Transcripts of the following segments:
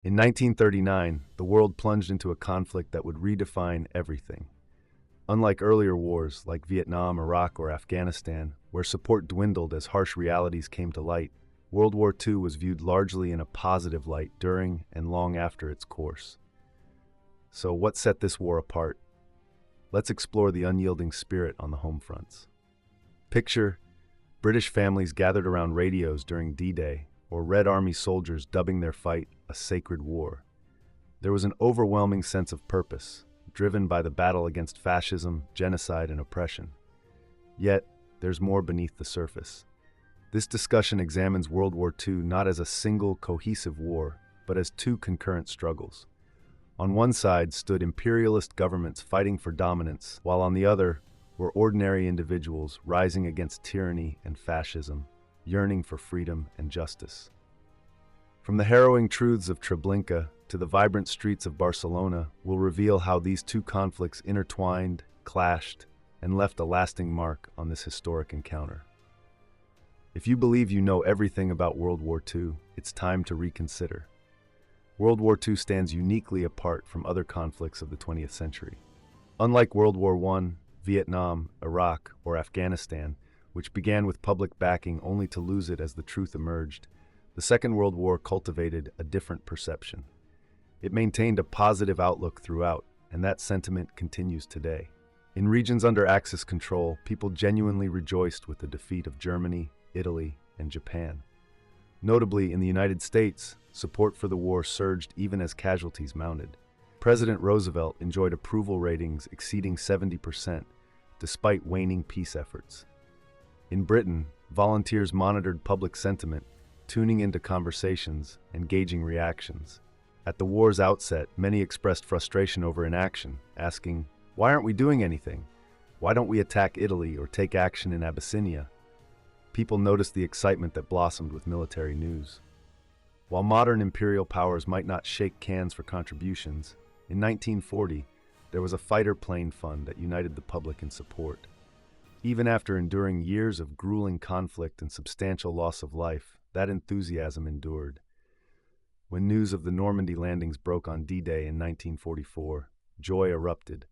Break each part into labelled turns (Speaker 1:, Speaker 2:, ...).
Speaker 1: In 1939, the world plunged into a conflict that would redefine everything. Unlike earlier wars like Vietnam, Iraq, or Afghanistan, where support dwindled as harsh realities came to light, World War II was viewed largely in a positive light during and long after its course. So, what set this war apart? Let's explore the unyielding spirit on the home fronts. Picture British families gathered around radios during D-Day, or Red Army soldiers dubbing their fight a sacred war. There was an overwhelming sense of purpose, driven by the battle against fascism, genocide, and oppression. Yet, there's more beneath the surface. This discussion examines World War II not as a single, cohesive war, but as two concurrent struggles. On one side stood imperialist governments fighting for dominance, while on the other were ordinary individuals rising against tyranny and fascism, yearning for freedom and justice. From the harrowing truths of Treblinka to the vibrant streets of Barcelona, we'll reveal how these two conflicts intertwined, clashed, and left a lasting mark on this historic encounter. If you believe you know everything about World War II, it's time to reconsider. World War II stands uniquely apart from other conflicts of the 20th century. Unlike World War I, Vietnam, Iraq, or Afghanistan, which began with public backing only to lose it as the truth emerged, the Second World War cultivated a different perception. It maintained a positive outlook throughout, and that sentiment continues today. In regions under Axis control, people genuinely rejoiced with the defeat of Germany, Italy, and Japan. Notably, in the United States, support for the war surged even as casualties mounted. President Roosevelt enjoyed approval ratings exceeding 70%, despite waning peace efforts. In Britain, volunteers monitored public sentiment, tuning into conversations and gauging reactions. At the war's outset, many expressed frustration over inaction, asking, "Why aren't we doing anything? Why don't we attack Italy or take action in Abyssinia?" People noticed the excitement that blossomed with military news. While modern imperial powers might not shake cans for contributions, in 1940, there was a fighter plane fund that united the public in support. Even after enduring years of grueling conflict and substantial loss of life, that enthusiasm endured. When news of the Normandy landings broke on D-Day in 1944, joy erupted.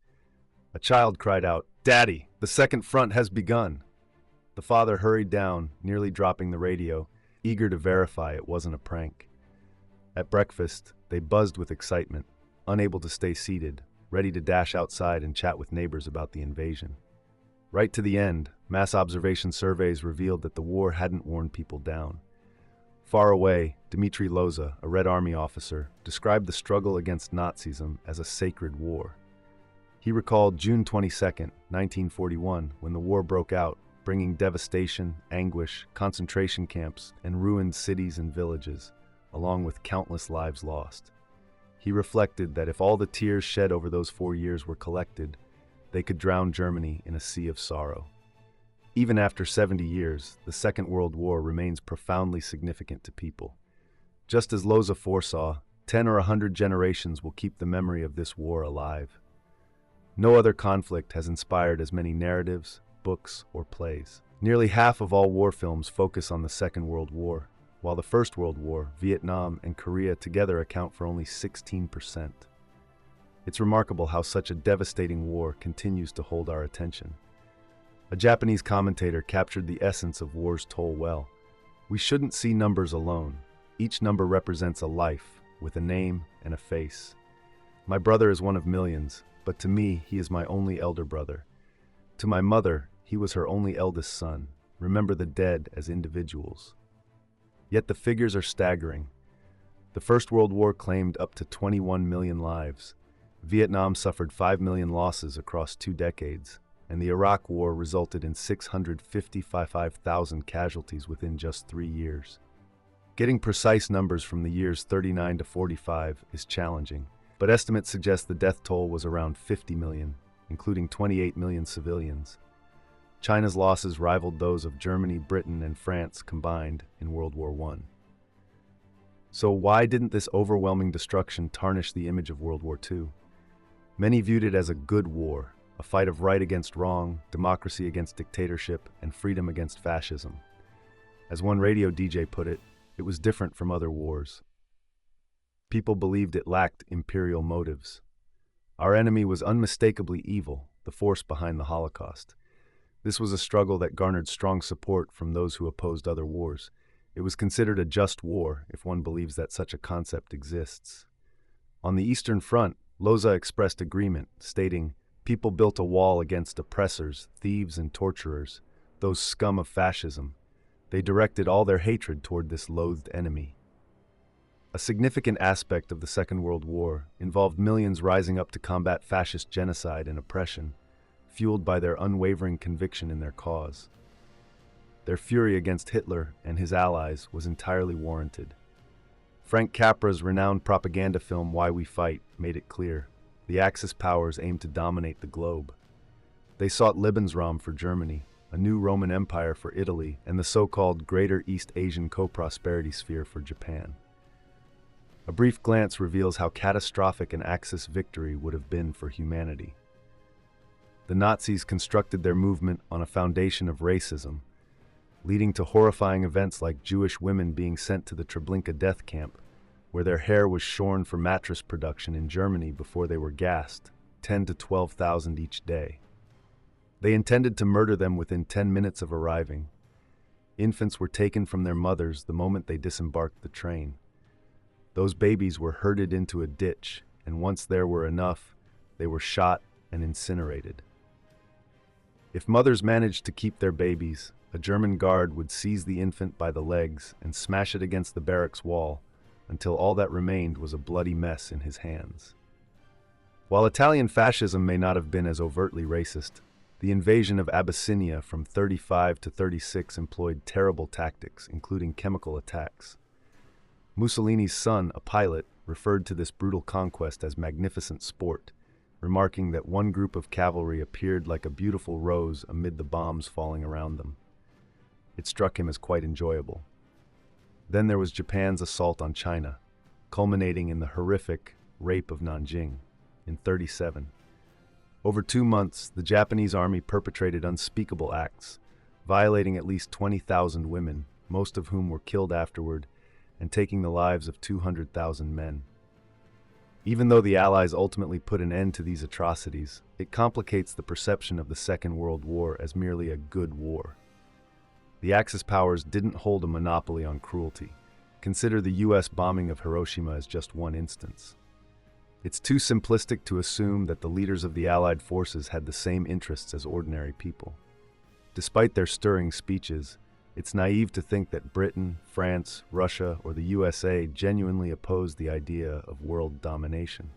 Speaker 1: A child cried out, "Daddy, the Second Front has begun!" The father hurried down, nearly dropping the radio, eager to verify it wasn't a prank. At breakfast, they buzzed with excitement, unable to stay seated, ready to dash outside and chat with neighbors about the invasion. Right to the end, mass observation surveys revealed that the war hadn't worn people down. Far away, Dmitry Loza, a Red Army officer, described the struggle against Nazism as a sacred war. He recalled June 22, 1941, when the war broke out, bringing devastation, anguish, concentration camps, and ruined cities and villages, along with countless lives lost. He reflected that if all the tears shed over those 4 years were collected, they could drown Germany in a sea of sorrow. Even after 70 years, the Second World War remains profoundly significant to people. Just as Loza foresaw, 10 or 100 generations will keep the memory of this war alive. No other conflict has inspired as many narratives, books, or plays. Nearly half of all war films focus on the Second World War, while the First World War, Vietnam, and Korea together account for only 16%. It's remarkable how such a devastating war continues to hold our attention. A Japanese commentator captured the essence of war's toll well. "We shouldn't see numbers alone. Each number represents a life, with a name and a face. My brother is one of millions, but to me, he is my only elder brother. To my mother, he was her only eldest son. Remember the dead as individuals." Yet the figures are staggering. The First World War claimed up to 21 million lives. Vietnam suffered 5 million losses across 2 decades, and the Iraq War resulted in 655,000 casualties within just 3 years. Getting precise numbers from the years 39 to 45 is challenging, but estimates suggest the death toll was around 50 million, including 28 million civilians. China's losses rivaled those of Germany, Britain, and France combined in World War I. So why didn't this overwhelming destruction tarnish the image of World War II? Many viewed it as a good war, a fight of right against wrong, democracy against dictatorship, and freedom against fascism. As one radio DJ put it, it was different from other wars. People believed it lacked imperial motives. Our enemy was unmistakably evil, the force behind the Holocaust. This was a struggle that garnered strong support from those who opposed other wars. It was considered a just war, if one believes that such a concept exists. On the Eastern Front, Loza expressed agreement, stating, "People built a wall against oppressors, thieves, and torturers, those scum of fascism. They directed all their hatred toward this loathed enemy." A significant aspect of the Second World War involved millions rising up to combat fascist genocide and oppression, fueled by their unwavering conviction in their cause. Their fury against Hitler and his allies was entirely warranted. Frank Capra's renowned propaganda film Why We Fight made it clear the Axis powers aimed to dominate the globe. They sought Lebensraum for Germany, a new Roman Empire for Italy, and the so-called Greater East Asian Co-Prosperity Sphere for Japan. A brief glance reveals how catastrophic an Axis victory would have been for humanity. The Nazis constructed their movement on a foundation of racism, leading to horrifying events like Jewish women being sent to the Treblinka death camp, where their hair was shorn for mattress production in Germany before they were gassed, 10 to 12,000 each day. They intended to murder them within 10 minutes of arriving. Infants were taken from their mothers the moment they disembarked the train. Those babies were herded into a ditch, and once there were enough, they were shot and incinerated. If mothers managed to keep their babies, a German guard would seize the infant by the legs and smash it against the barracks wall until all that remained was a bloody mess in his hands. While Italian fascism may not have been as overtly racist, the invasion of Abyssinia from 35 to 36 employed terrible tactics, including chemical attacks. Mussolini's son, a pilot, referred to this brutal conquest as magnificent sport, remarking that one group of cavalry appeared like a beautiful rose amid the bombs falling around them. It struck him as quite enjoyable. Then there was Japan's assault on China, culminating in the horrific rape of Nanjing in 1937. Over 2 months, the Japanese army perpetrated unspeakable acts, violating at least 20,000 women, most of whom were killed afterward, and taking the lives of 200,000 men. Even though the Allies ultimately put an end to these atrocities, it complicates the perception of the Second World War as merely a good war. The Axis powers didn't hold a monopoly on cruelty. Consider the US bombing of Hiroshima as just one instance. It's too simplistic to assume that the leaders of the Allied forces had the same interests as ordinary people. Despite their stirring speeches, it's naive to think that Britain, France, Russia, or the USA genuinely opposed the idea of world domination.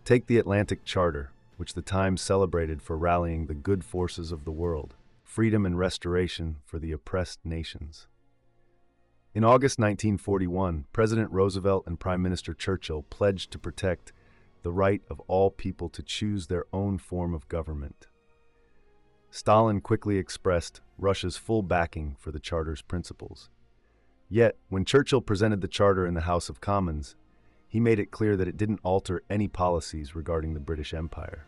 Speaker 1: Take the Atlantic Charter, which the Times celebrated for rallying the good forces of the world, freedom and restoration for the oppressed nations. In August 1941, President Roosevelt and Prime Minister Churchill pledged to protect the right of all people to choose their own form of government. Stalin quickly expressed Russia's full backing for the Charter's principles. Yet, when Churchill presented the Charter in the House of Commons, he made it clear that it didn't alter any policies regarding the British Empire.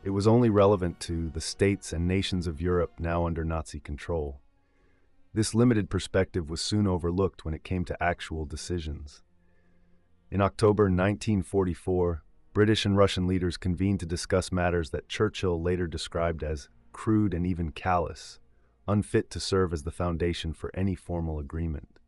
Speaker 1: It was only relevant to the states and nations of Europe now under Nazi control. This limited perspective was soon overlooked when it came to actual decisions. In October 1944, British and Russian leaders convened to discuss matters that Churchill later described as crude and even callous, unfit to serve as the foundation for any formal agreement.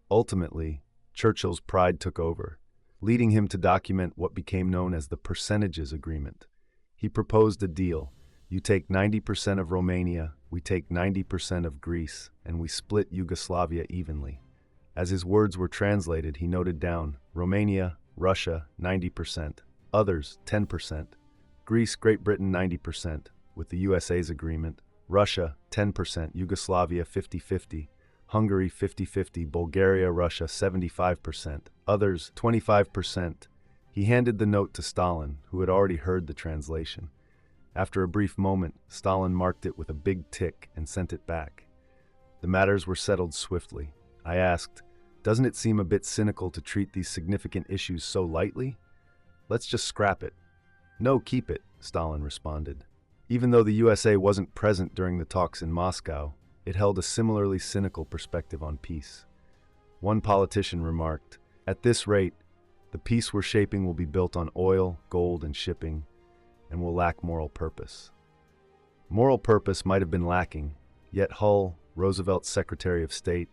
Speaker 1: Ultimately, Churchill's pride took over, leading him to document what became known as the Percentages Agreement. He proposed a deal. You take 90% of Romania, we take 90% of Greece, and we split Yugoslavia evenly. As his words were translated, he noted down Romania, Russia, 90%, others, 10%, Greece, Great Britain, 90%, with the USA's agreement, Russia, 10%, Yugoslavia, 50-50, Hungary, 50-50, Bulgaria, Russia, 75%, others, 25%. He handed the note to Stalin, who had already heard the translation. After a brief moment, Stalin marked it with a big tick and sent it back. The matters were settled swiftly. I asked, "Doesn't it seem a bit cynical to treat these significant issues so lightly? Let's just scrap it." "No, keep it," Stalin responded. Even though the USA wasn't present during the talks in Moscow, it held a similarly cynical perspective on peace. One politician remarked, At this rate, the peace we're shaping will be built on oil, gold, and shipping, and will lack moral purpose. Moral purpose might have been lacking, yet Hull, Roosevelt's Secretary of State,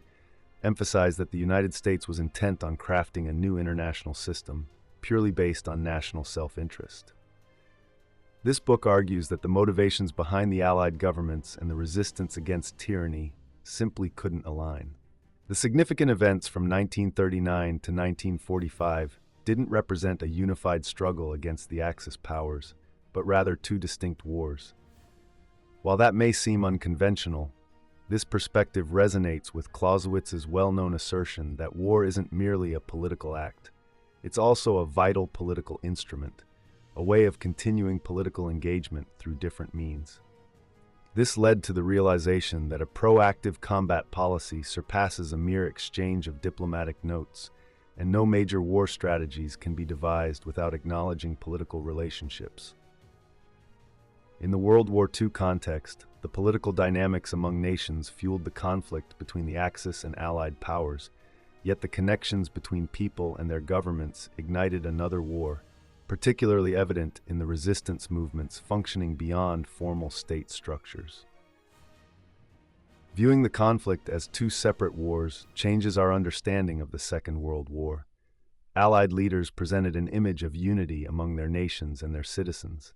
Speaker 1: emphasized that the United States was intent on crafting a new international system, purely based on national self-interest. This book argues that the motivations behind the Allied governments and the resistance against tyranny simply couldn't align. The significant events from 1939 to 1945 didn't represent a unified struggle against the Axis powers, but rather two distinct wars. While that may seem unconventional, this perspective resonates with Clausewitz's well-known assertion that war isn't merely a political act. It's also a vital political instrument, a way of continuing political engagement through different means. This led to the realization that a proactive combat policy surpasses a mere exchange of diplomatic notes, and no major war strategies can be devised without acknowledging political relationships. In the World War II context, the political dynamics among nations fueled the conflict between the Axis and Allied powers, yet the connections between people and their governments ignited another war, particularly evident in the resistance movements functioning beyond formal state structures. Viewing the conflict as two separate wars changes our understanding of the Second World War. Allied leaders presented an image of unity among their nations and their citizens.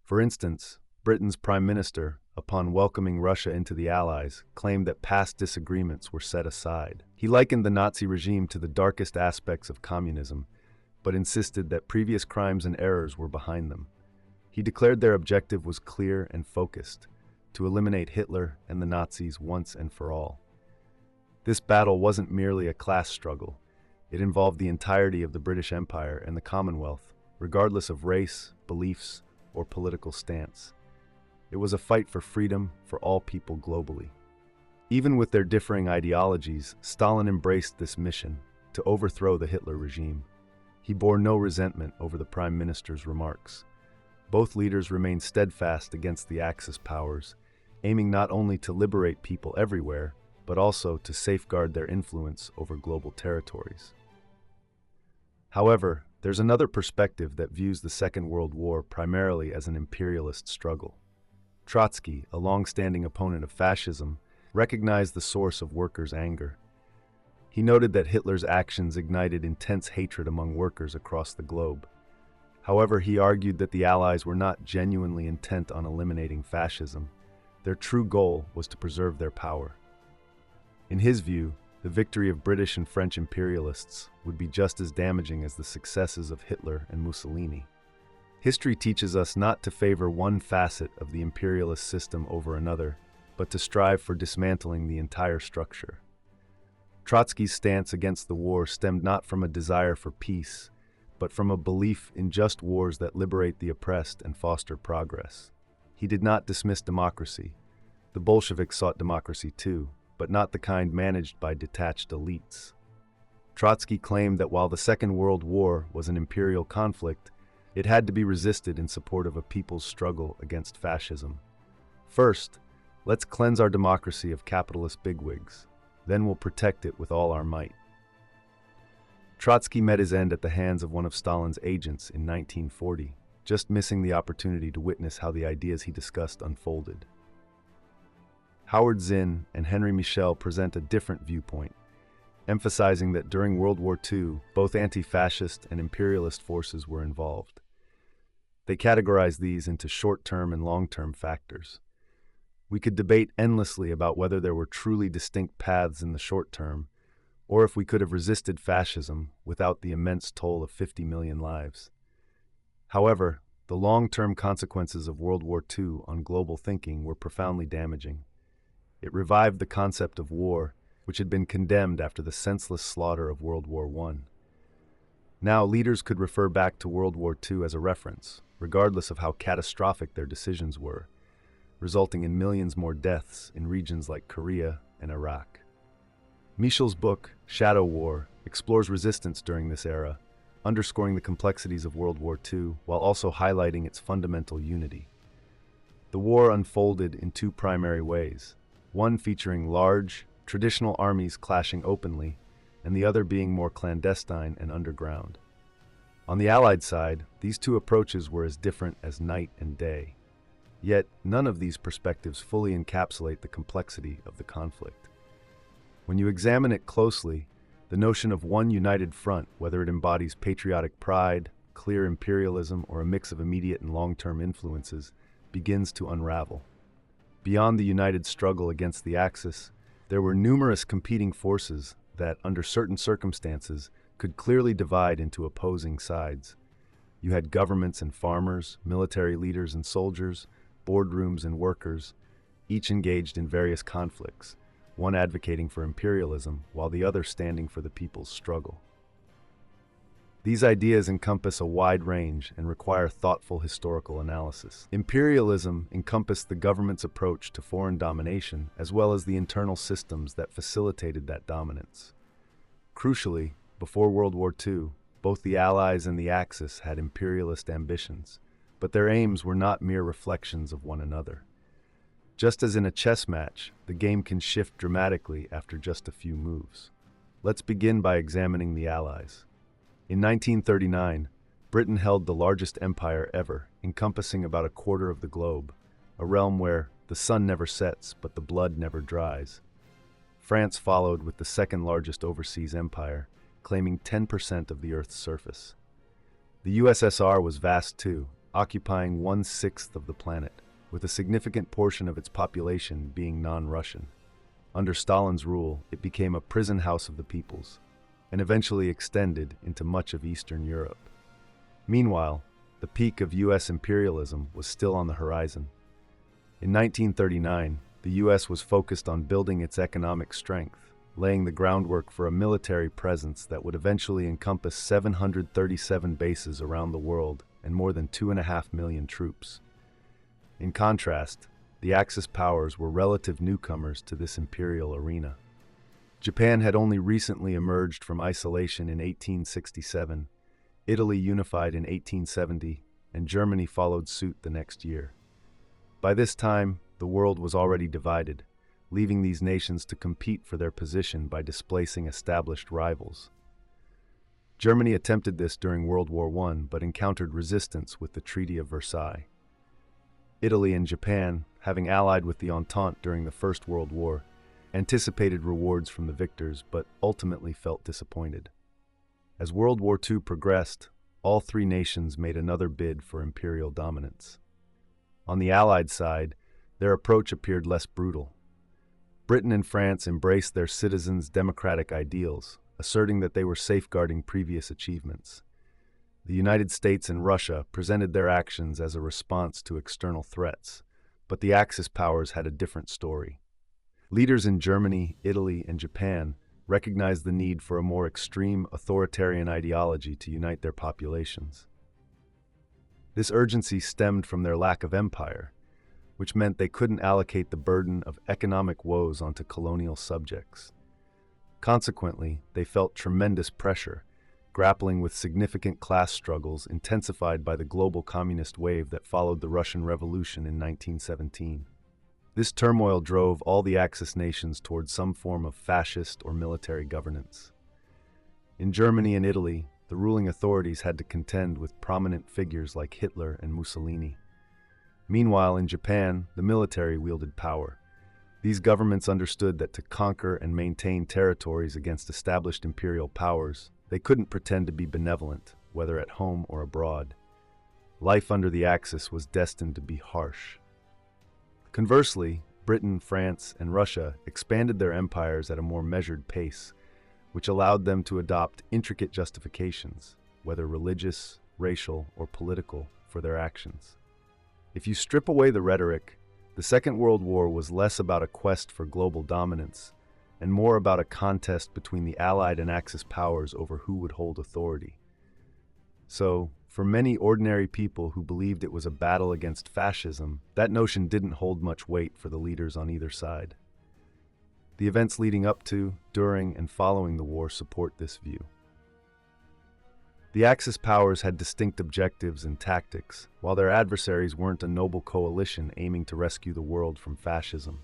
Speaker 1: For instance, Britain's Prime Minister, upon welcoming Russia into the Allies, claimed that past disagreements were set aside. He likened the Nazi regime to the darkest aspects of communism, but insisted that previous crimes and errors were behind them. He declared their objective was clear and focused: to eliminate Hitler and the Nazis once and for all. This battle wasn't merely a class struggle. It involved the entirety of the British Empire and the Commonwealth, regardless of race, beliefs, or political stance. It was a fight for freedom for all people globally. Even with their differing ideologies, Stalin embraced this mission to overthrow the Hitler regime. He bore no resentment over the Prime Minister's remarks. Both leaders remained steadfast against the Axis powers, aiming not only to liberate people everywhere, but also to safeguard their influence over global territories. However, there's another perspective that views the Second World War primarily as an imperialist struggle. Trotsky, a long-standing opponent of fascism, recognized the source of workers' anger. He noted that Hitler's actions ignited intense hatred among workers across the globe. However, he argued that the Allies were not genuinely intent on eliminating fascism. Their true goal was to preserve their power. In his view, the victory of British and French imperialists would be just as damaging as the successes of Hitler and Mussolini. History teaches us not to favor one facet of the imperialist system over another, but to strive for dismantling the entire structure. Trotsky's stance against the war stemmed not from a desire for peace, but from a belief in just wars that liberate the oppressed and foster progress. He did not dismiss democracy. The Bolsheviks sought democracy too, but not the kind managed by detached elites. Trotsky claimed that while the Second World War was an imperial conflict, it had to be resisted in support of a people's struggle against fascism. First, let's cleanse our democracy of capitalist bigwigs. Then we'll protect it with all our might. Trotsky met his end at the hands of one of Stalin's agents in 1940, just missing the opportunity to witness how the ideas he discussed unfolded. Howard Zinn and Henry Michel present a different viewpoint, emphasizing that during World War II, both anti-fascist and imperialist forces were involved. They categorize these into short-term and long-term factors. We could debate endlessly about whether there were truly distinct paths in the short term, or if we could have resisted fascism without the immense toll of 50 million lives. However, the long-term consequences of World War II on global thinking were profoundly damaging. It revived the concept of war, which had been condemned after the senseless slaughter of World War I. Now, leaders could refer back to World War II as a reference, regardless of how catastrophic their decisions were, resulting in millions more deaths in regions like Korea and Iraq. Michel's book, Shadow War, explores resistance during this era, underscoring the complexities of World War II while also highlighting its fundamental unity. The war unfolded in two primary ways, one featuring large, traditional armies clashing openly, and the other being more clandestine and underground. On the Allied side, these two approaches were as different as night and day. Yet, none of these perspectives fully encapsulate the complexity of the conflict. When you examine it closely, the notion of one united front, whether it embodies patriotic pride, clear imperialism, or a mix of immediate and long-term influences, begins to unravel. Beyond the united struggle against the Axis, there were numerous competing forces that, under certain circumstances, could clearly divide into opposing sides. You had governments and farmers, military leaders and soldiers, boardrooms and workers, each engaged in various conflicts, one advocating for imperialism while the other standing for the people's struggle. These ideas encompass a wide range and require thoughtful historical analysis. Imperialism encompassed the government's approach to foreign domination as well as the internal systems that facilitated that dominance. Crucially, before World War II, both the Allies and the Axis had imperialist ambitions, but their aims were not mere reflections of one another. Just as in a chess match, the game can shift dramatically after just a few moves. Let's begin by examining the Allies. In 1939, Britain held the largest empire ever, encompassing about a quarter of the globe, a realm where the sun never sets but the blood never dries. France followed with the second largest overseas empire, claiming 10% of the Earth's surface. The USSR was vast too, occupying 1/6 of the planet, with a significant portion of its population being non-Russian. Under Stalin's rule, it became a prison house of the peoples, and eventually extended into much of Eastern Europe. Meanwhile, the peak of U.S. imperialism was still on the horizon. In 1939, the U.S. was focused on building its economic strength, laying the groundwork for a military presence that would eventually encompass 737 bases around the world and more than 2.5 million troops. In contrast, the Axis powers were relative newcomers to this imperial arena. Japan had only recently emerged from isolation in 1867, Italy unified in 1870, and Germany followed suit the next year. By this time, the world was already divided, leaving these nations to compete for their position by displacing established rivals. Germany attempted this during World War I, but encountered resistance with the Treaty of Versailles. Italy and Japan, having allied with the Entente during the First World War, anticipated rewards from the victors, but ultimately felt disappointed. As World War II progressed, all three nations made another bid for imperial dominance. On the Allied side, their approach appeared less brutal. Britain and France embraced their citizens' democratic ideals, asserting that they were safeguarding previous achievements. The United States and Russia presented their actions as a response to external threats, but the Axis powers had a different story. Leaders in Germany, Italy, and Japan recognized the need for a more extreme authoritarian ideology to unite their populations. This urgency stemmed from their lack of empire, which meant they couldn't allocate the burden of economic woes onto colonial subjects. Consequently, they felt tremendous pressure, grappling with significant class struggles intensified by the global communist wave that followed the Russian Revolution in 1917. This turmoil drove all the Axis nations towards some form of fascist or military governance. In Germany and Italy, the ruling authorities had to contend with prominent figures like Hitler and Mussolini. Meanwhile, in Japan, the military wielded power. These governments understood that to conquer and maintain territories against established imperial powers, they couldn't pretend to be benevolent, whether at home or abroad. Life under the Axis was destined to be harsh. Conversely, Britain, France, and Russia expanded their empires at a more measured pace, which allowed them to adopt intricate justifications, whether religious, racial, or political, for their actions. If you strip away the rhetoric, the Second World War was less about a quest for global dominance and more about a contest between the Allied and Axis powers over who would hold authority. So, for many ordinary people who believed it was a battle against fascism, that notion didn't hold much weight for the leaders on either side. The events leading up to, during, and following the war support this view. The Axis powers had distinct objectives and tactics, while their adversaries weren't a noble coalition aiming to rescue the world from fascism.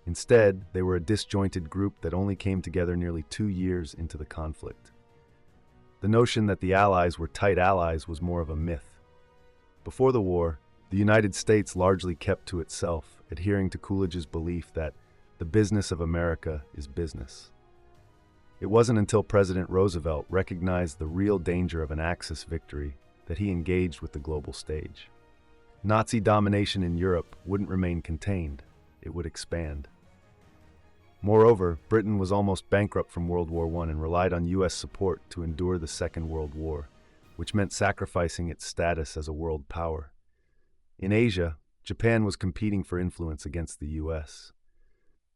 Speaker 1: Instead, they were a disjointed group that only came together nearly 2 years into the conflict. The notion that the Allies were tight allies was more of a myth. Before the war, the United States largely kept to itself, adhering to Coolidge's belief that the business of America is business. It wasn't until President Roosevelt recognized the real danger of an Axis victory that he engaged with the global stage. Nazi domination in Europe wouldn't remain contained, it would expand. Moreover, Britain was almost bankrupt from World War I and relied on U.S. support to endure the Second World War, which meant sacrificing its status as a world power. In Asia, Japan was competing for influence against the U.S.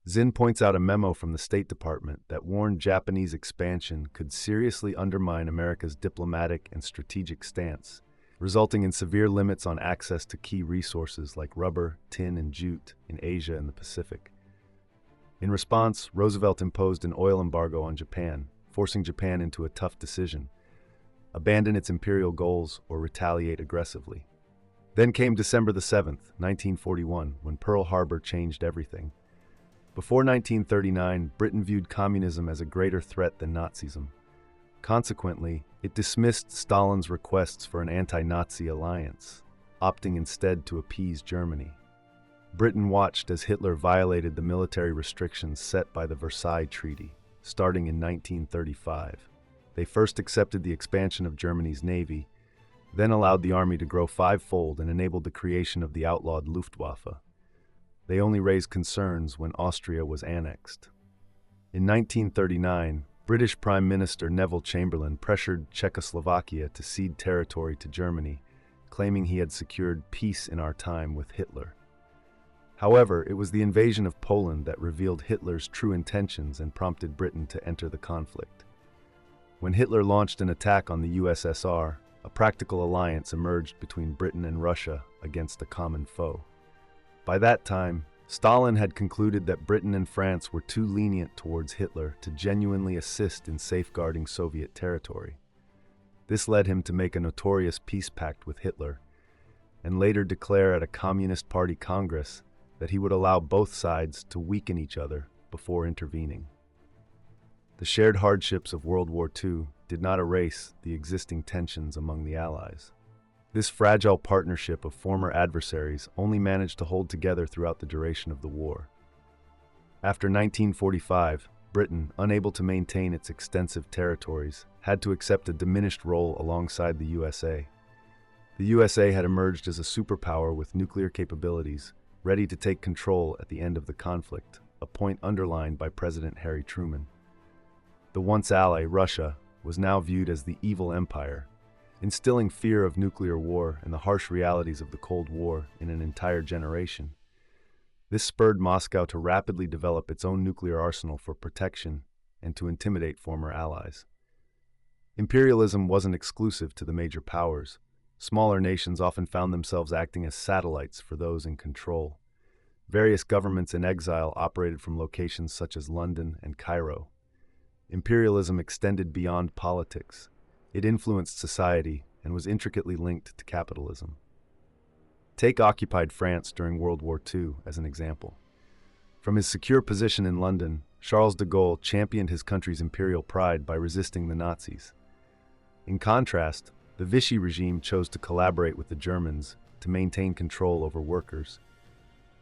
Speaker 1: Zinn points out a memo from the State Department that warned Japanese expansion could seriously undermine America's diplomatic and strategic stance, resulting in severe limits on access to key resources like rubber, tin, and jute in Asia and the Pacific. In response, Roosevelt imposed an oil embargo on Japan, forcing Japan into a tough decision: abandon its imperial goals or retaliate aggressively. Then came December the 7th, 1941, when Pearl Harbor changed everything. Before 1939, Britain viewed communism as a greater threat than Nazism. Consequently, it dismissed Stalin's requests for an anti-Nazi alliance, opting instead to appease Germany. Britain watched as Hitler violated the military restrictions set by the Versailles Treaty, starting in 1935. They first accepted the expansion of Germany's navy, then allowed the army to grow fivefold and enabled the creation of the outlawed Luftwaffe. They only raised concerns when Austria was annexed. In 1939, British Prime Minister Neville Chamberlain pressured Czechoslovakia to cede territory to Germany, claiming he had secured peace in our time with Hitler. However, it was the invasion of Poland that revealed Hitler's true intentions and prompted Britain to enter the conflict. When Hitler launched an attack on the USSR, a practical alliance emerged between Britain and Russia against a common foe. By that time, Stalin had concluded that Britain and France were too lenient towards Hitler to genuinely assist in safeguarding Soviet territory. This led him to make a notorious peace pact with Hitler, and later declare at a Communist Party Congress that he would allow both sides to weaken each other before intervening. The shared hardships of World War II did not erase the existing tensions among the Allies. This fragile partnership of former adversaries only managed to hold together throughout the duration of the war. After 1945, Britain, unable to maintain its extensive territories, had to accept a diminished role alongside the USA. The USA had emerged as a superpower with nuclear capabilities, ready to take control at the end of the conflict, a point underlined by President Harry Truman. The once ally, Russia, was now viewed as the evil empire, instilling fear of nuclear war and the harsh realities of the Cold War in an entire generation. This spurred Moscow to rapidly develop its own nuclear arsenal for protection and to intimidate former allies. Imperialism wasn't exclusive to the major powers. Smaller nations often found themselves acting as satellites for those in control. Various governments in exile operated from locations such as London and Cairo. Imperialism extended beyond politics. It influenced society and was intricately linked to capitalism. Take occupied France during World War II as an example. From his secure position in London, Charles de Gaulle championed his country's imperial pride by resisting the Nazis. In contrast, the Vichy regime chose to collaborate with the Germans to maintain control over workers.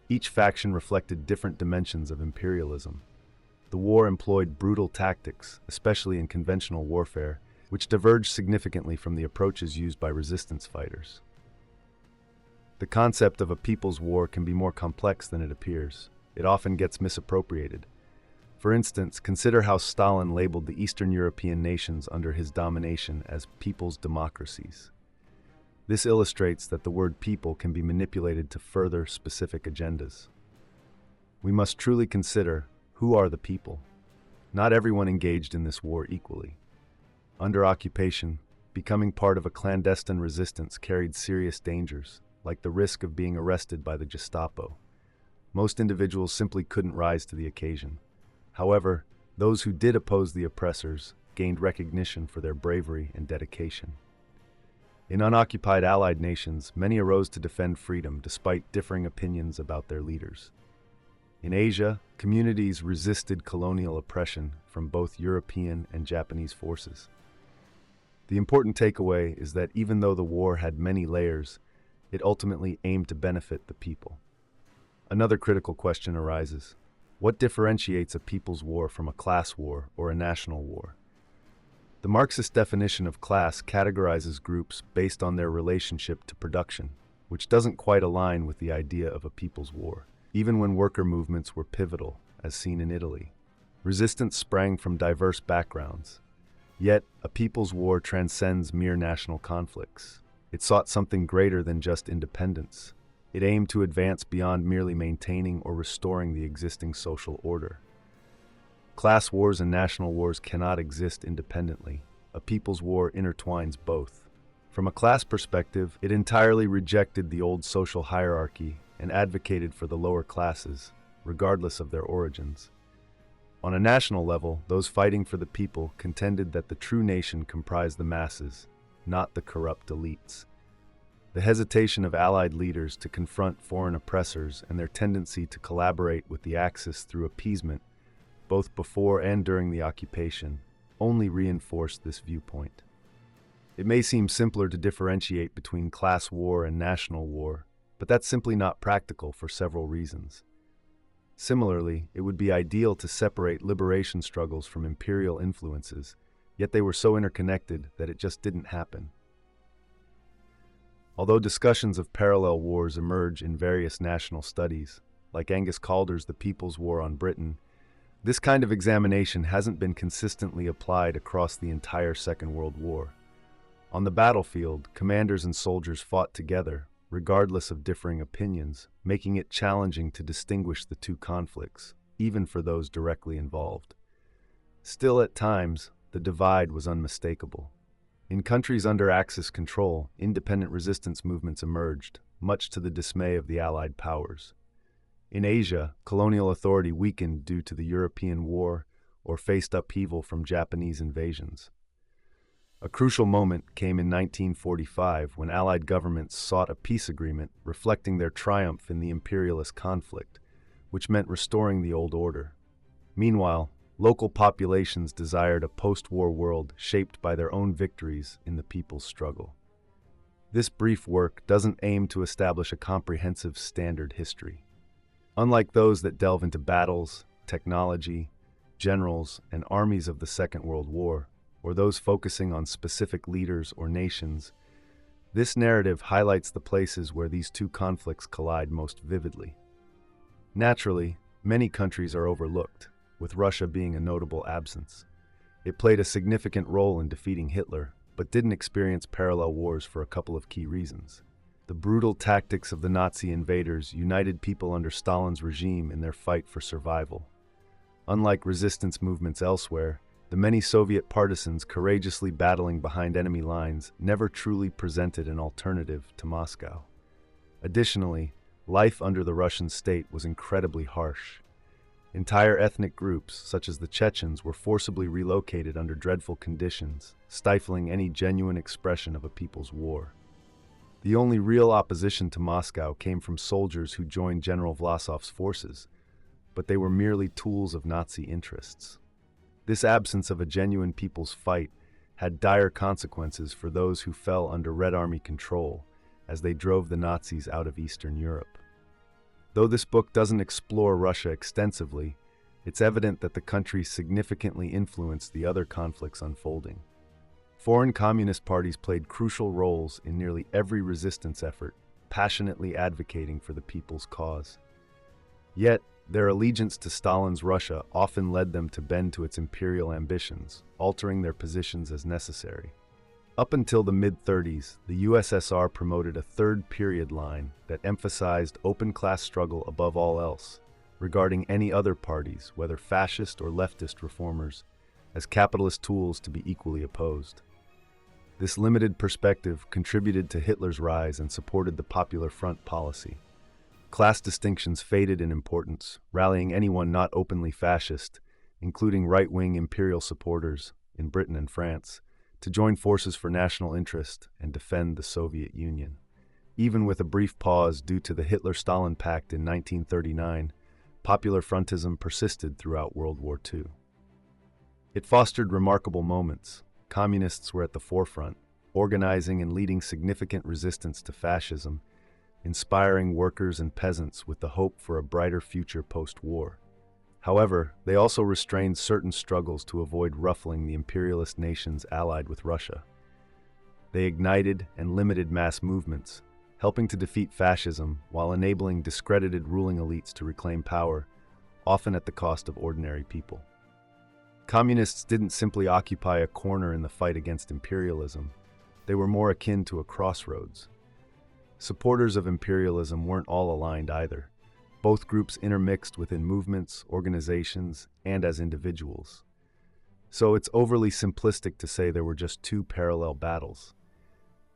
Speaker 1: Each faction reflected different dimensions of imperialism. The war employed brutal tactics, especially in conventional warfare, which diverged significantly from the approaches used by resistance fighters. The concept of a people's war can be more complex than it appears. It often gets misappropriated. For instance, consider how Stalin labeled the Eastern European nations under his domination as people's democracies. This illustrates that the word people can be manipulated to further specific agendas. We must truly consider who are the people. Not everyone engaged in this war equally. Under occupation, becoming part of a clandestine resistance carried serious dangers, like the risk of being arrested by the Gestapo. Most individuals simply couldn't rise to the occasion. However, those who did oppose the oppressors gained recognition for their bravery and dedication. In unoccupied Allied nations, many arose to defend freedom despite differing opinions about their leaders. In Asia, communities resisted colonial oppression from both European and Japanese forces. The important takeaway is that even though the war had many layers, it ultimately aimed to benefit the people. Another critical question arises. What differentiates a people's war from a class war or a national war? The Marxist definition of class categorizes groups based on their relationship to production, which doesn't quite align with the idea of a people's war. Even when worker movements were pivotal, as seen in Italy, resistance sprang from diverse backgrounds. Yet, a people's war transcends mere national conflicts. It sought something greater than just independence. It aimed to advance beyond merely maintaining or restoring the existing social order. Class wars and national wars cannot exist independently. A people's war intertwines both. From a class perspective, it entirely rejected the old social hierarchy and advocated for the lower classes, regardless of their origins. On a national level, those fighting for the people contended that the true nation comprised the masses, not the corrupt elites. The hesitation of Allied leaders to confront foreign oppressors and their tendency to collaborate with the Axis through appeasement, both before and during the occupation, only reinforced this viewpoint. It may seem simpler to differentiate between class war and national war, but that's simply not practical for several reasons. Similarly, it would be ideal to separate liberation struggles from imperial influences, yet they were so interconnected that it just didn't happen. Although discussions of parallel wars emerge in various national studies, like Angus Calder's The People's War on Britain, this kind of examination hasn't been consistently applied across the entire Second World War. On the battlefield, commanders and soldiers fought together, regardless of differing opinions, making it challenging to distinguish the two conflicts, even for those directly involved. Still, at times, the divide was unmistakable. In countries under Axis control, independent resistance movements emerged, much to the dismay of the Allied powers. In Asia, colonial authority weakened due to the European War or faced upheaval from Japanese invasions. A crucial moment came in 1945 when Allied governments sought a peace agreement reflecting their triumph in the imperialist conflict, which meant restoring the old order. Meanwhile, local populations desired a post-war world shaped by their own victories in the people's struggle. This brief work doesn't aim to establish a comprehensive standard history. Unlike those that delve into battles, technology, generals, and armies of the Second World War, or those focusing on specific leaders or nations, this narrative highlights the places where these two conflicts collide most vividly. Naturally, many countries are overlooked, with Russia being a notable absence. It played a significant role in defeating Hitler, but didn't experience parallel wars for a couple of key reasons. The brutal tactics of the Nazi invaders united people under Stalin's regime in their fight for survival. Unlike resistance movements elsewhere, the many Soviet partisans courageously battling behind enemy lines never truly presented an alternative to Moscow. Additionally, life under the Russian state was incredibly harsh. Entire ethnic groups, such as the Chechens, were forcibly relocated under dreadful conditions, stifling any genuine expression of a people's war. The only real opposition to Moscow came from soldiers who joined General Vlasov's forces, but they were merely tools of Nazi interests. This absence of a genuine people's fight had dire consequences for those who fell under Red Army control as they drove the Nazis out of Eastern Europe. Though this book doesn't explore Russia extensively, it's evident that the country significantly influenced the other conflicts unfolding. Foreign communist parties played crucial roles in nearly every resistance effort, passionately advocating for the people's cause. Yet, their allegiance to Stalin's Russia often led them to bend to its imperial ambitions, altering their positions as necessary. Up until the mid-30s, the USSR promoted a third period line that emphasized open class struggle above all else, regarding any other parties, whether fascist or leftist reformers, as capitalist tools to be equally opposed. This limited perspective contributed to Hitler's rise and supported the Popular Front policy. Class distinctions faded in importance, rallying anyone not openly fascist, including right-wing imperial supporters in Britain and France, to join forces for national interest and defend the Soviet Union. Even with a brief pause due to the Hitler-Stalin Pact in 1939, popular frontism persisted throughout World War II. It fostered remarkable moments. Communists were at the forefront, organizing and leading significant resistance to fascism, inspiring workers and peasants with the hope for a brighter future post-war. However, they also restrained certain struggles to avoid ruffling the imperialist nations allied with Russia. They ignited and limited mass movements, helping to defeat fascism while enabling discredited ruling elites to reclaim power, often at the cost of ordinary people. Communists didn't simply occupy a corner in the fight against imperialism. They were more akin to a crossroads. Supporters of imperialism weren't all aligned either. Both groups intermixed within movements, organizations, and as individuals. So it's overly simplistic to say there were just two parallel battles.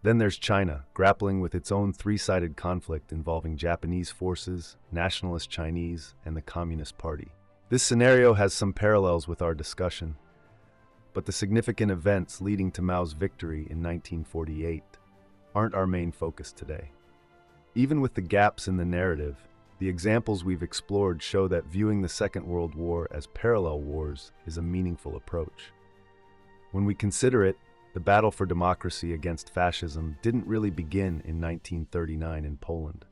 Speaker 1: Then there's China, grappling with its own three-sided conflict involving Japanese forces, nationalist Chinese, and the Communist Party. This scenario has some parallels with our discussion, but the significant events leading to Mao's victory in 1948 aren't our main focus today. Even with the gaps in the narrative, the examples we've explored show that viewing the Second World War as parallel wars is a meaningful approach. When we consider it, the battle for democracy against fascism didn't really begin in 1939 in Poland.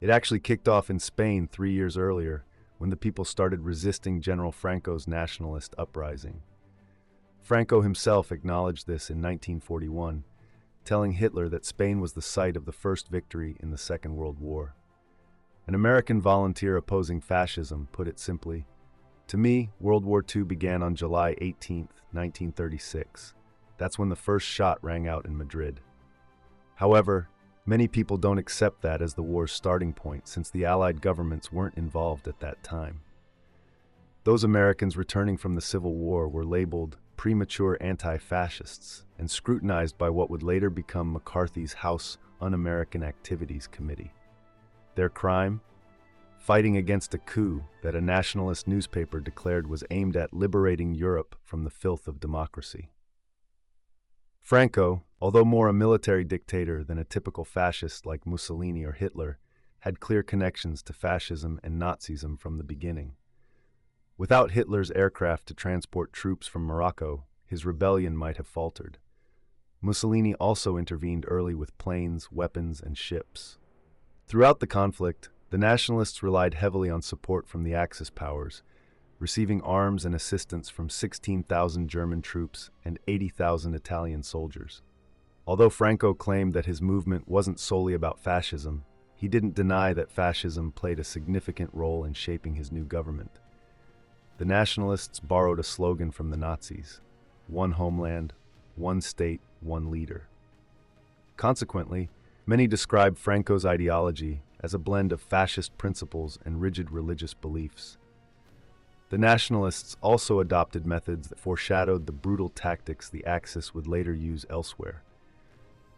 Speaker 1: It actually kicked off in Spain 3 years earlier, when the people started resisting General Franco's nationalist uprising. Franco himself acknowledged this in 1941, telling Hitler that Spain was the site of the first victory in the Second World War. An American volunteer opposing fascism put it simply, "To me, World War II began on July 18, 1936. That's when the first shot rang out in Madrid." However, many people don't accept that as the war's starting point, since the Allied governments weren't involved at that time. Those Americans returning from the Civil War were labeled premature anti-fascists and scrutinized by what would later become McCarthy's House Un-American Activities Committee. Their crime? Fighting against a coup that a nationalist newspaper declared was aimed at liberating Europe from the filth of democracy. Franco, although more a military dictator than a typical fascist like Mussolini or Hitler, had clear connections to fascism and Nazism from the beginning. Without Hitler's aircraft to transport troops from Morocco, his rebellion might have faltered. Mussolini also intervened early with planes, weapons, and ships. Throughout the conflict, the nationalists relied heavily on support from the Axis powers, receiving arms and assistance from 16,000 German troops and 80,000 Italian soldiers. Although Franco claimed that his movement wasn't solely about fascism, he didn't deny that fascism played a significant role in shaping his new government. The nationalists borrowed a slogan from the Nazis: "One homeland, one state, one leader." Consequently, many describe Franco's ideology as a blend of fascist principles and rigid religious beliefs. The nationalists also adopted methods that foreshadowed the brutal tactics the Axis would later use elsewhere.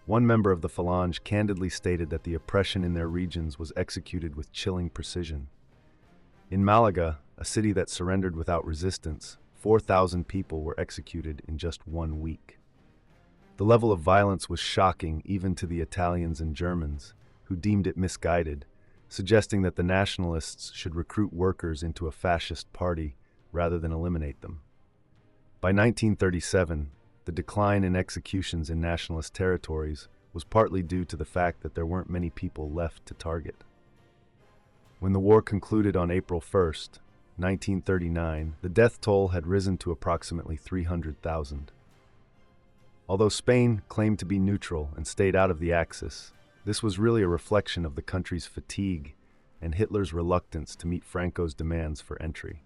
Speaker 1: One member of the Falange candidly stated that the oppression in their regions was executed with chilling precision. In Malaga, a city that surrendered without resistance, 4,000 people were executed in just 1 week. The level of violence was shocking even to the Italians and Germans, who deemed it misguided, suggesting that the nationalists should recruit workers into a fascist party rather than eliminate them. By 1937, the decline in executions in nationalist territories was partly due to the fact that there weren't many people left to target. When the war concluded on April 1st, 1939, the death toll had risen to approximately 300,000. Although Spain claimed to be neutral and stayed out of the Axis, this was really a reflection of the country's fatigue and Hitler's reluctance to meet Franco's demands for entry.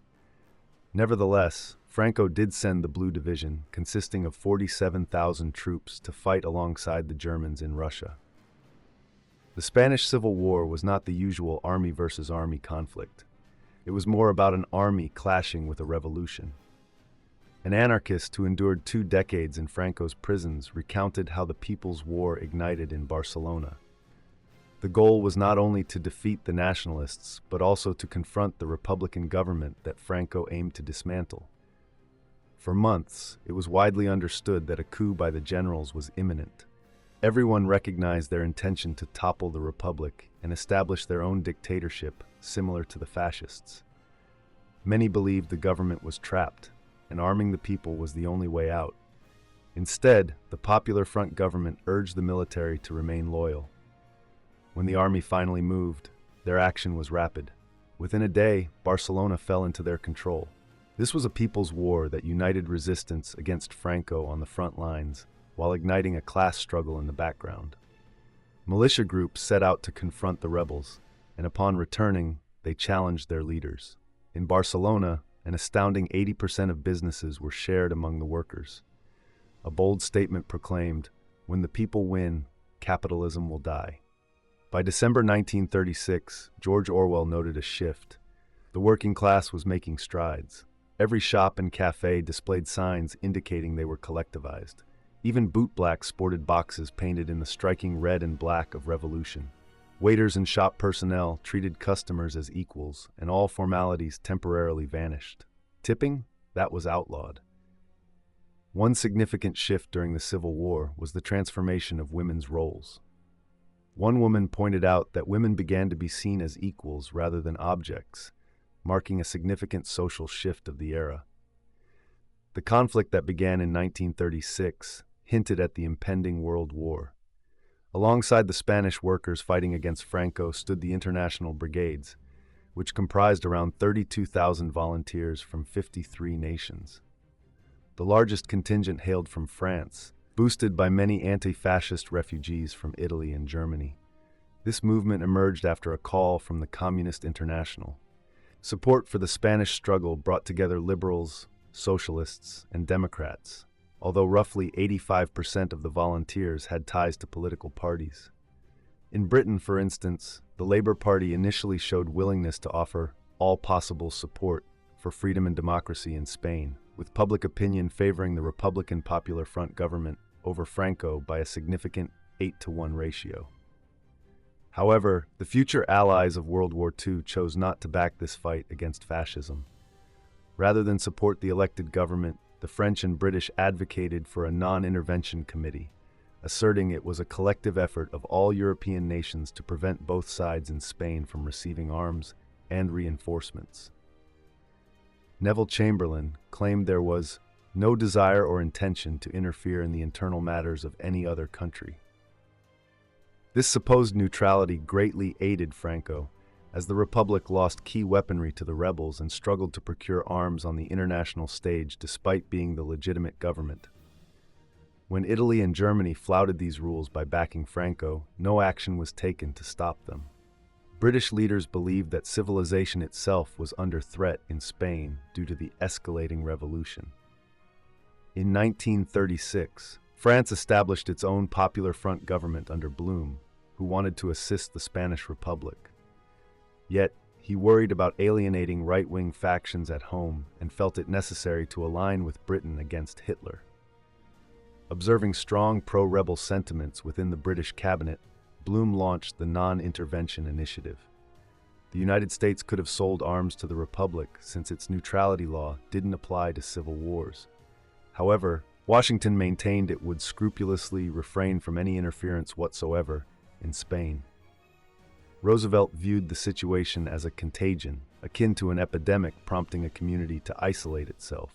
Speaker 1: Nevertheless, Franco did send the Blue Division, consisting of 47,000 troops, to fight alongside the Germans in Russia. The Spanish Civil War was not the usual army versus army conflict. It was more about an army clashing with a revolution. An anarchist who endured 2 decades in Franco's prisons recounted how the People's War ignited in Barcelona. The goal was not only to defeat the nationalists, but also to confront the Republican government that Franco aimed to dismantle. For months, it was widely understood that a coup by the generals was imminent. Everyone recognized their intention to topple the Republic and establish their own dictatorship similar to the fascists. Many believed the government was trapped, and arming the people was the only way out. Instead, the Popular Front government urged the military to remain loyal. When the army finally moved, their action was rapid. Within a day, Barcelona fell into their control. This was a people's war that united resistance against Franco on the front lines, while igniting a class struggle in the background. Militia groups set out to confront the rebels, and upon returning, they challenged their leaders. In Barcelona, an astounding 80% of businesses were shared among the workers. A bold statement proclaimed, "When the people win, capitalism will die." By December 1936, George Orwell noted a shift. The working class was making strides. Every shop and cafe displayed signs indicating they were collectivized. Even bootblacks sported boxes painted in the striking red and black of revolution. Waiters and shop personnel treated customers as equals, and all formalities temporarily vanished. Tipping? That was outlawed. One significant shift during the Civil War was the transformation of women's roles. One woman pointed out that women began to be seen as equals rather than objects, marking a significant social shift of the era. The conflict that began in 1936 hinted at the impending World War. Alongside the Spanish workers fighting against Franco stood the International Brigades, which comprised around 32,000 volunteers from 53 nations. The largest contingent hailed from France, boosted by many anti-fascist refugees from Italy and Germany. This movement emerged after a call from the Communist International. Support for the Spanish struggle brought together liberals, socialists, and Democrats, although roughly 85% of the volunteers had ties to political parties. In Britain, for instance, the Labour Party initially showed willingness to offer all possible support for freedom and democracy in Spain, with public opinion favoring the Republican Popular Front government over Franco by a significant 8-to-1 ratio. However, the future allies of World War II chose not to back this fight against fascism. Rather than support the elected government, the French and British advocated for a non-intervention committee, asserting it was a collective effort of all European nations to prevent both sides in Spain from receiving arms and reinforcements. Neville Chamberlain claimed there was no desire or intention to interfere in the internal matters of any other country. This supposed neutrality greatly aided Franco, as the Republic lost key weaponry to the rebels and struggled to procure arms on the international stage despite being the legitimate government. When Italy and Germany flouted these rules by backing Franco, no action was taken to stop them. British leaders believed that civilization itself was under threat in Spain due to the escalating revolution. In 1936, France established its own Popular Front government under Blum, who wanted to assist the Spanish Republic. Yet, he worried about alienating right-wing factions at home and felt it necessary to align with Britain against Hitler. Observing strong pro-rebel sentiments within the British cabinet, Blum launched the Non-Intervention Initiative. The United States could have sold arms to the Republic since its neutrality law didn't apply to civil wars. However, Washington maintained it would scrupulously refrain from any interference whatsoever in Spain. Roosevelt viewed the situation as a contagion, akin to an epidemic prompting a community to isolate itself.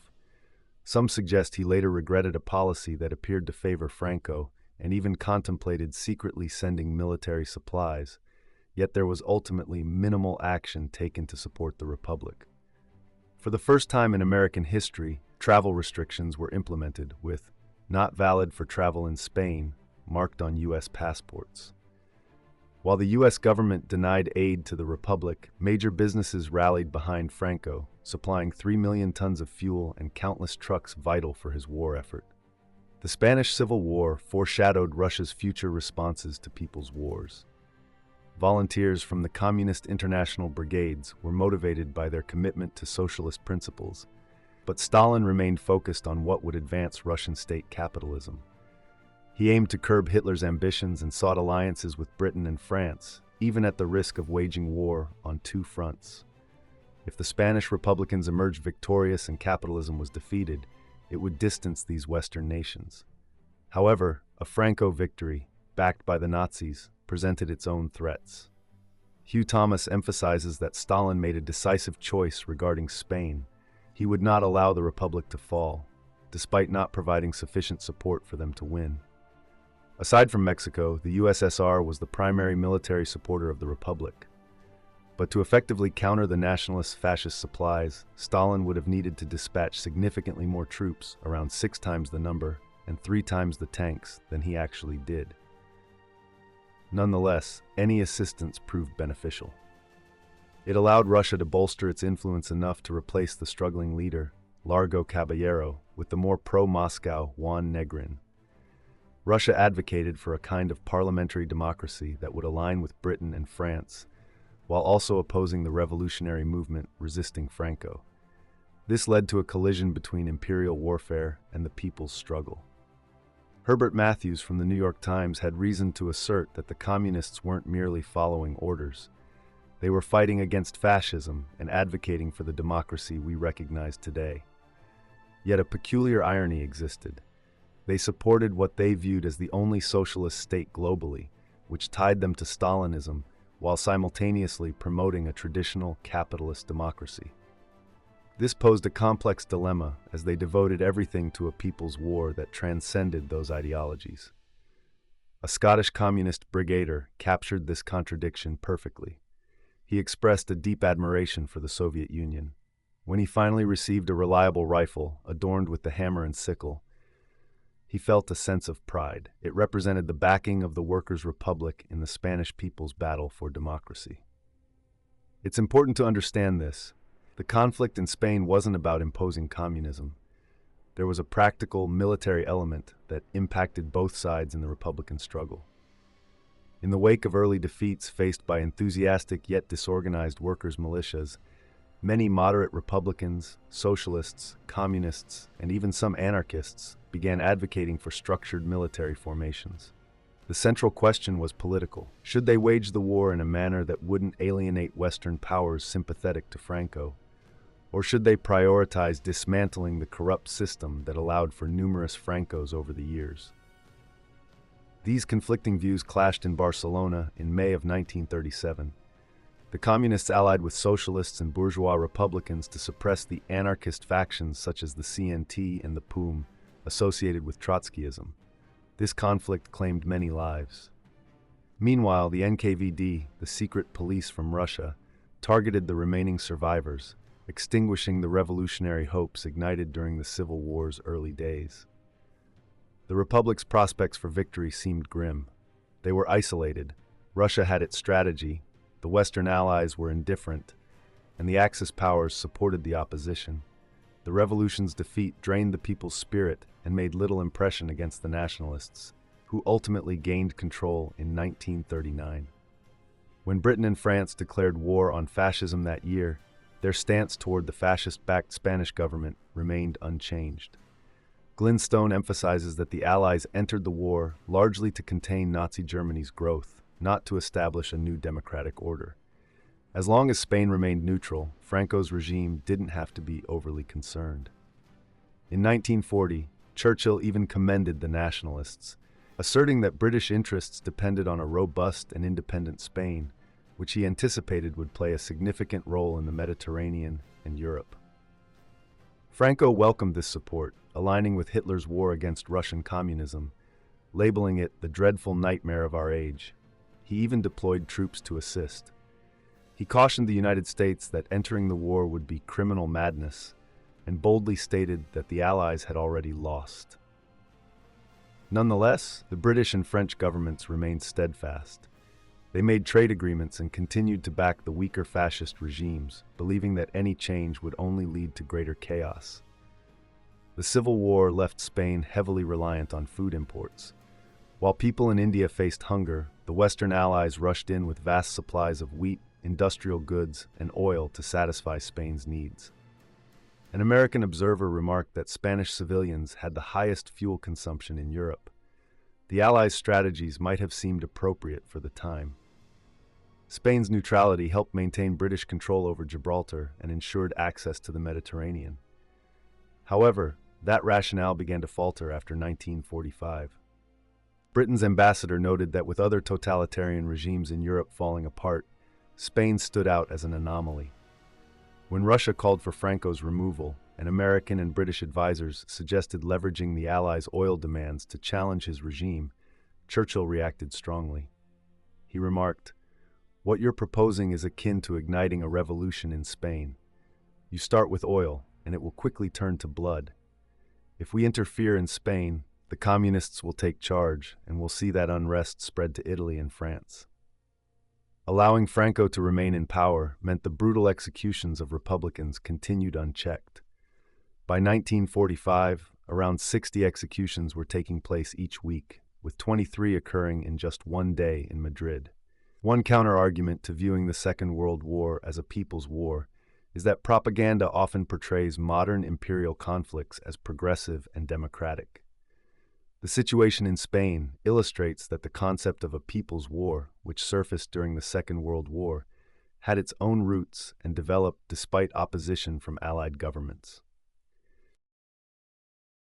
Speaker 1: Some suggest he later regretted a policy that appeared to favor Franco and even contemplated secretly sending military supplies, yet there was ultimately minimal action taken to support the Republic. For the first time in American history, travel restrictions were implemented with "not valid for travel in Spain" marked on U.S. passports. While the U.S. government denied aid to the Republic, major businesses rallied behind Franco, supplying 3 million tons of fuel and countless trucks vital for his war effort. The Spanish Civil War foreshadowed Russia's future responses to people's wars. Volunteers from the Communist International Brigades were motivated by their commitment to socialist principles, but Stalin remained focused on what would advance Russian state capitalism. He aimed to curb Hitler's ambitions and sought alliances with Britain and France, even at the risk of waging war on two fronts. If the Spanish Republicans emerged victorious and capitalism was defeated, it would distance these Western nations. However, a Franco victory, backed by the Nazis, presented its own threats. Hugh Thomas emphasizes that Stalin made a decisive choice regarding Spain. He would not allow the Republic to fall, despite not providing sufficient support for them to win. Aside from Mexico, the USSR was the primary military supporter of the Republic. But to effectively counter the nationalist fascist supplies, Stalin would have needed to dispatch significantly more troops, around 6 times the number, and 3 times the tanks than he actually did. Nonetheless, any assistance proved beneficial. It allowed Russia to bolster its influence enough to replace the struggling leader, Largo Caballero, with the more pro-Moscow Juan Negrin. Russia advocated for a kind of parliamentary democracy that would align with Britain and France, while also opposing the revolutionary movement resisting Franco. This led to a collision between imperial warfare and the people's struggle. Herbert Matthews from the New York Times had reason to assert that the communists weren't merely following orders. They were fighting against fascism and advocating for the democracy we recognize today. Yet a peculiar irony existed. They supported what they viewed as the only socialist state globally, which tied them to Stalinism, while simultaneously promoting a traditional capitalist democracy. This posed a complex dilemma as they devoted everything to a people's war that transcended those ideologies. A Scottish communist brigadier captured this contradiction perfectly. He expressed a deep admiration for the Soviet Union. When he finally received a reliable rifle adorned with the hammer and sickle, he felt a sense of pride. It represented the backing of the Workers' Republic in the Spanish people's battle for democracy. It's important to understand this. The conflict in Spain wasn't about imposing communism. There was a practical military element that impacted both sides in the Republican struggle. In the wake of early defeats faced by enthusiastic yet disorganized workers' militias, many moderate Republicans, socialists, communists, and even some anarchists began advocating for structured military formations. The central question was political. Should they wage the war in a manner that wouldn't alienate Western powers sympathetic to Franco? Or should they prioritize dismantling the corrupt system that allowed for numerous Francos over the years? These conflicting views clashed in Barcelona in May of 1937. The communists allied with socialists and bourgeois republicans to suppress the anarchist factions such as the CNT and the POUM, associated with Trotskyism. This conflict claimed many lives. Meanwhile, the NKVD, the secret police from Russia, targeted the remaining survivors, extinguishing the revolutionary hopes ignited during the Civil War's early days. The Republic's prospects for victory seemed grim. They were isolated. Russia had its strategy, the Western allies were indifferent, and the Axis powers supported the opposition. The revolution's defeat drained the people's spirit and made little impression against the nationalists, who ultimately gained control in 1939. When Britain and France declared war on fascism that year, their stance toward the fascist-backed Spanish government remained unchanged. Glinstone emphasizes that the Allies entered the war largely to contain Nazi Germany's growth, not to establish a new democratic order. As long as Spain remained neutral, Franco's regime didn't have to be overly concerned. In 1940, Churchill even commended the nationalists, asserting that British interests depended on a robust and independent Spain, which he anticipated would play a significant role in the Mediterranean and Europe. Franco welcomed this support, aligning with Hitler's war against Russian communism, labeling it the dreadful nightmare of our age. He even deployed troops to assist. He cautioned the United States that entering the war would be criminal madness, and boldly stated that the Allies had already lost. Nonetheless, the British and French governments remained steadfast. They made trade agreements and continued to back the weaker fascist regimes, believing that any change would only lead to greater chaos. The Civil War left Spain heavily reliant on food imports. While people in India faced hunger, the Western Allies rushed in with vast supplies of wheat, industrial goods, and oil to satisfy Spain's needs. An American observer remarked that Spanish civilians had the highest fuel consumption in Europe. The Allies' strategies might have seemed appropriate for the time. Spain's neutrality helped maintain British control over Gibraltar and ensured access to the Mediterranean. However, that rationale began to falter after 1945. Britain's ambassador noted that with other totalitarian regimes in Europe falling apart, Spain stood out as an anomaly. When Russia called for Franco's removal, and American and British advisors suggested leveraging the Allies' oil demands to challenge his regime, Churchill reacted strongly. He remarked, "What you're proposing is akin to igniting a revolution in Spain. You start with oil, and it will quickly turn to blood. If we interfere in Spain, the communists will take charge, and we'll see that unrest spread to Italy and France." Allowing Franco to remain in power meant the brutal executions of Republicans continued unchecked. By 1945, around 60 executions were taking place each week, with 23 occurring in just one day in Madrid. One counter-argument to viewing the Second World War as a people's war is that propaganda often portrays modern imperial conflicts as progressive and democratic. The situation in Spain illustrates that the concept of a people's war, which surfaced during the Second World War, had its own roots and developed despite opposition from Allied governments.